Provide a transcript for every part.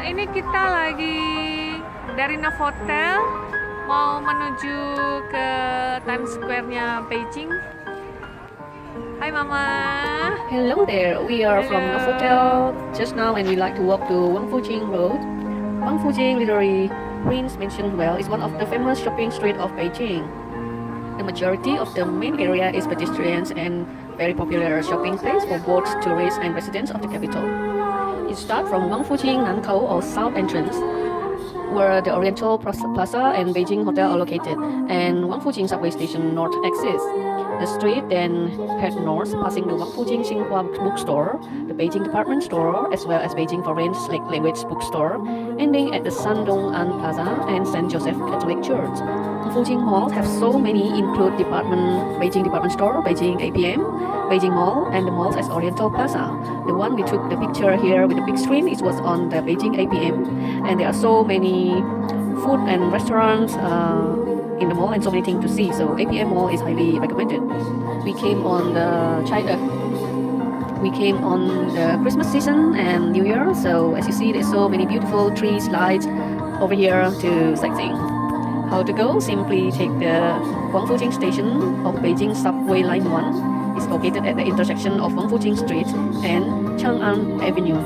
Ini kita lagi dari Novotel mau menuju ke Times Square-nya Beijing. Hi Mama. Hello there, we are from Hello. Novotel just now and we like to walk to Wangfujing Road. Wangfujing literally Prince mentioned well is one of the famous shopping streets of Beijing. The majority of the main area is pedestrians and very popular shopping place for both tourists and residents of the capital. It starts from Wangfujing Nankou or South Entrance, where the Oriental Plaza and Beijing Hotel are located, and Wangfujing subway station north exists. The street then heads north, passing the Wangfujing Xinhua bookstore, the Beijing department store, as well as Beijing Foreign Language bookstore, ending at the Shandong An Plaza and St. Joseph Catholic Church. Wangfujing malls have so many include Beijing department store, Beijing APM, Beijing Mall, and the malls as Oriental Plaza. The one we took the picture here with the big screen, it was on the Beijing APM, and there are so many food and restaurants in the mall and so many things to see. So APM Mall is highly recommended. We came on the Christmas season and New Year. So as you see, there's so many beautiful trees, lights over here to sightseeing. How to go? Simply take the Wangfujing station of Beijing Subway Line 1. It's located at the intersection of Wangfujing Street and Chang'an Avenue.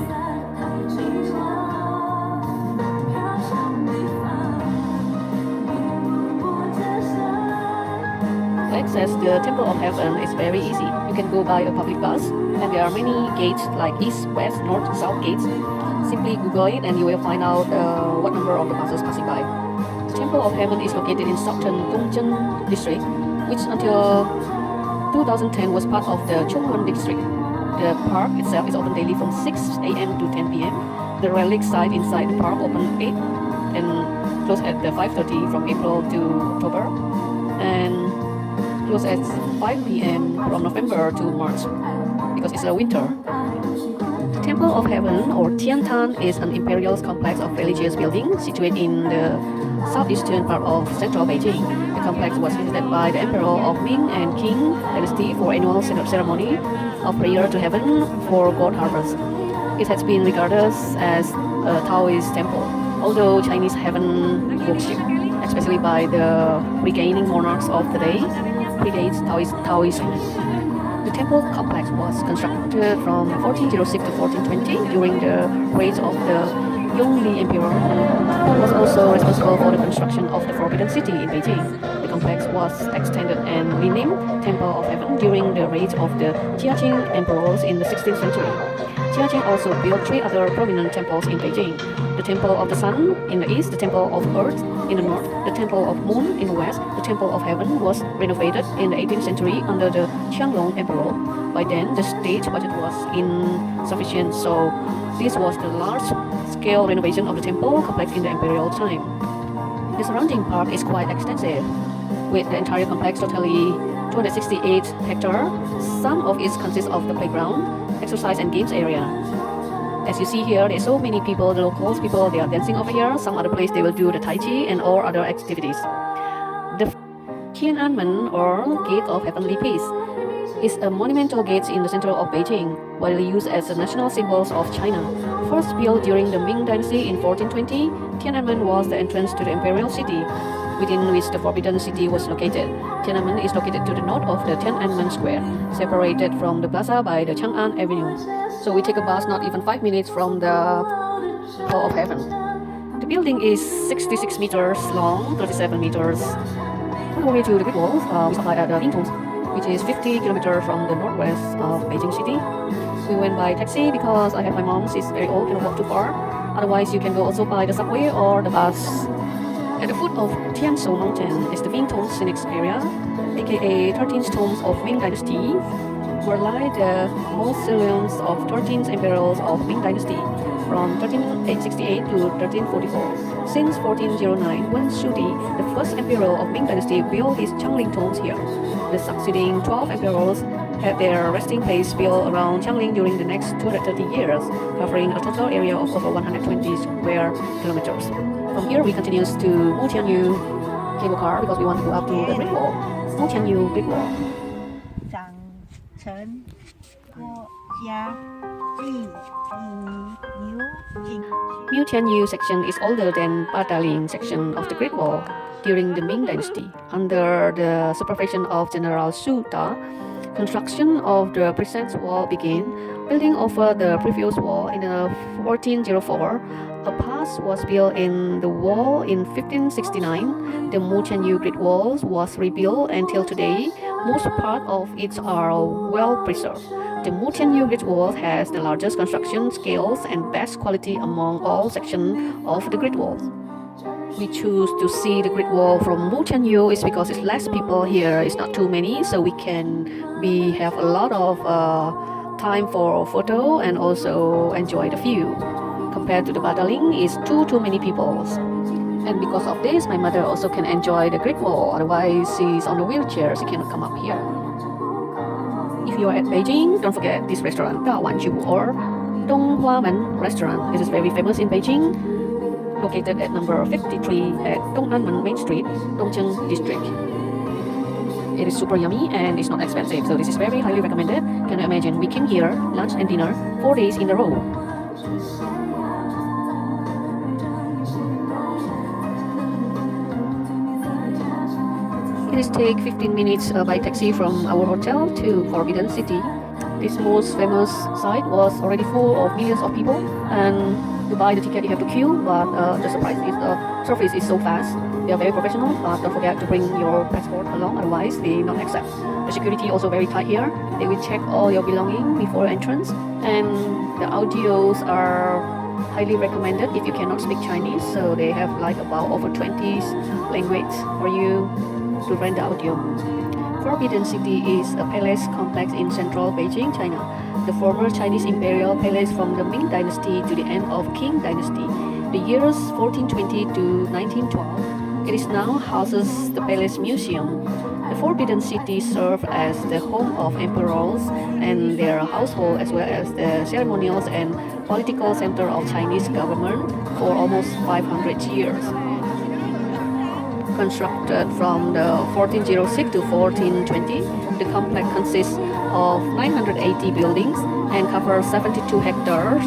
To access the Temple of Heaven is very easy. You can go by a public bus, and there are many gates like east, west, north, south gates. Simply Google it and you will find out what number of the buses passing by. The Temple of Heaven is located in southern Dongzhen district, which until 2010 was part of the Chongwon district. The park itself is open daily from 6 a.m. to 10 p.m. The relic site inside the park open 8 and close at 5:30 from April to October, and close at 5 p.m. from November to March because it's a winter. The Temple of Heaven or Tiantan is an imperial complex of religious buildings situated in the southeastern part of central Beijing. The complex was visited by the Emperor of Ming and Qing dynasty for annual ceremony of prayer to heaven for gold harvest. It has been regarded as a Taoist temple, although Chinese heaven worship, especially by the regaining monarchs of the day, predates Taoism. The temple complex was constructed from 1406 to 1420 during the reign of the Yongli Emperor, who was also responsible for the construction of the Forbidden City in Beijing. The complex was extended and renamed Temple of Heaven during the reign of the Jiaqing emperors in the 16th century. Jiaqing also built 3 other prominent temples in Beijing: the Temple of the Sun in the east, the Temple of Earth in the north, the Temple of Moon in the west. The Temple of Heaven was renovated in the 18th century under the Qianlong Emperor. By then, the state budget was insufficient, so this was the large-scale renovation of the temple complex in the imperial time. The surrounding park is quite extensive, with the entire complex totally 268 hectares. Some of it consists of the playground, exercise and games area. As you see here, there's so many people, the locals people, they are dancing over here. Some other place they will do the Tai Chi and all other activities. The Tiananmen or Gate of Heavenly Peace is a monumental gate in the center of Beijing, widely used as a national symbol of China. First built during the Ming Dynasty in 1420, Tiananmen was the entrance to the imperial city, within which the Forbidden City was located. Tiananmen is located to the north of the Tiananmen Square, separated from the plaza by the Chang'an Avenue. So we take a bus not even 5 minutes from the Hall of Heaven. The building is 66 meters long, 37 meters all the way to the Great Wall. We stop by at the Yingtong, which is 50 kilometers from the northwest of Beijing City. We went by taxi because I have my mom, she's very old, cannot walk too far. Otherwise, you can go also by the subway or the bus. At the foot of Tianzhou Mountain is the Yingtong Scenic Area, aka 13 Tombs of Ming Dynasty, where lie the mausoleums of 13 emperors of Ming Dynasty from 1368 to 1344. Since 1409, when Shudi, the first emperor of Ming Dynasty, built his Changling tombs here. The succeeding 12 emperors had their resting place built around Changling during the next 230 years, covering a total area of over 120 square kilometers. From here, we continue to Mutianyu cable car because we want to go up to the Great Wall. Mutianyu Great Wall. 长成国家既以牛 Mutianyu section is older than Badaling section of the Great Wall. During the Ming Dynasty, under the supervision of General Su Ta, construction of the present wall began. Building over the previous wall in 1404, a pass was built in the wall in 1569. The Mutianyu Great Wall was rebuilt until today. Most part of it are well preserved. The Mutianyu Great Wall has the largest construction scales and best quality among all sections of the Great Wall. We choose to see the Great Wall from Mutianyu is because it's less people here. It's not too many, so we have a lot of time for photo and also enjoy the view. Compared to the Badaling, it's too many people. And because of this, my mother also can enjoy the Great Wall. Otherwise, she's on a wheelchair, she cannot come up here. If you are at Beijing, don't forget this restaurant, Da Wan Ju or Donghuamen restaurant. This is very famous in Beijing. Located at number 53 at Dongnanmen Main Street, Dongcheng District. It is super yummy and it's not expensive, so this is very highly recommended. Can you imagine? We came here, lunch and dinner, 4 days in a row. It is take 15 minutes by taxi from our hotel to Forbidden City. This most famous site was already full of millions of people, and to buy the ticket you have to queue, but the surprise is the service is so fast. They are very professional, but don't forget to bring your passport along, otherwise they not accept. The security also very tight here. They will check all your belongings before entrance, and the audios are highly recommended if you cannot speak Chinese, so they have like about over 20 languages for you to rent the audio. Forbidden City is a palace complex in central Beijing, China. The former Chinese imperial palace from the Ming Dynasty to the end of Qing Dynasty, the years 1420 to 1912. It is now houses the Palace Museum. The Forbidden City served as the home of emperors and their household, as well as the ceremonial and political center of Chinese government for almost 500 years. Constructed from the 1406 to 1420, the complex consists of 980 buildings and covers 72 hectares.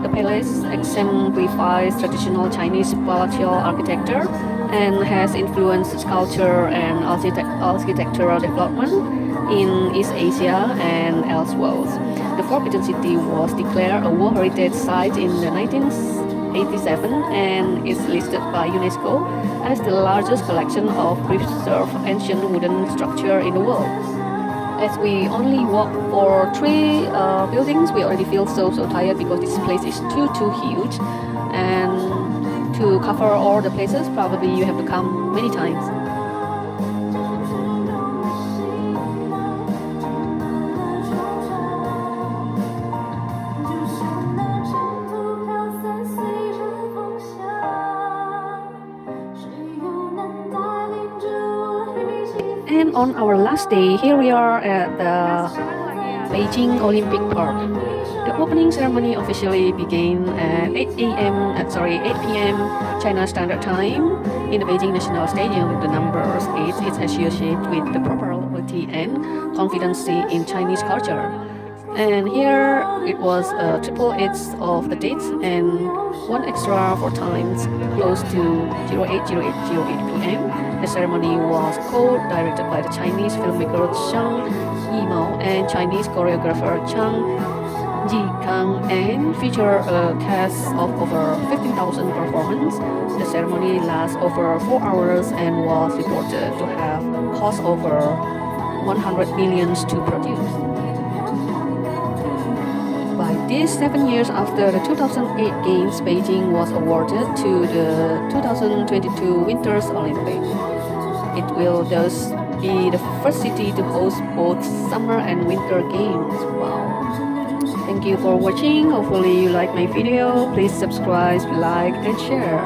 The palace exemplifies traditional Chinese palatial architecture and has influenced sculpture and architectural development in East Asia and elsewhere. The Forbidden City was declared a World Heritage Site in the 1987 and is listed by UNESCO as the largest collection of preserved ancient wooden structure in the world. As we only walk for 3 buildings, we already feel so tired because this place is too huge, and to cover all the places probably you have to come many times. And on our last day, here we are at the Beijing Olympic Park. The opening ceremony officially began at 8 p.m. China Standard Time in the Beijing National Stadium. The number 8 is associated with the propriety and confidence in Chinese culture. And here it was triple eights of the dates and 1 extra 4 times, close to 08:08 p.m. The ceremony was co-directed by the Chinese filmmaker Zhang Yimou and Chinese choreographer Chang Jikang, and featured a cast of over 15,000 performers. The ceremony lasts over 4 hours and was reported to have cost over 100 million to produce. By this, 7 years after the 2008 Games, Beijing was awarded to the 2022 Winter Olympics. It will thus be the first city to host both summer and winter games. Wow! Thank you for watching. Hopefully you like my video. Please subscribe, like, and share.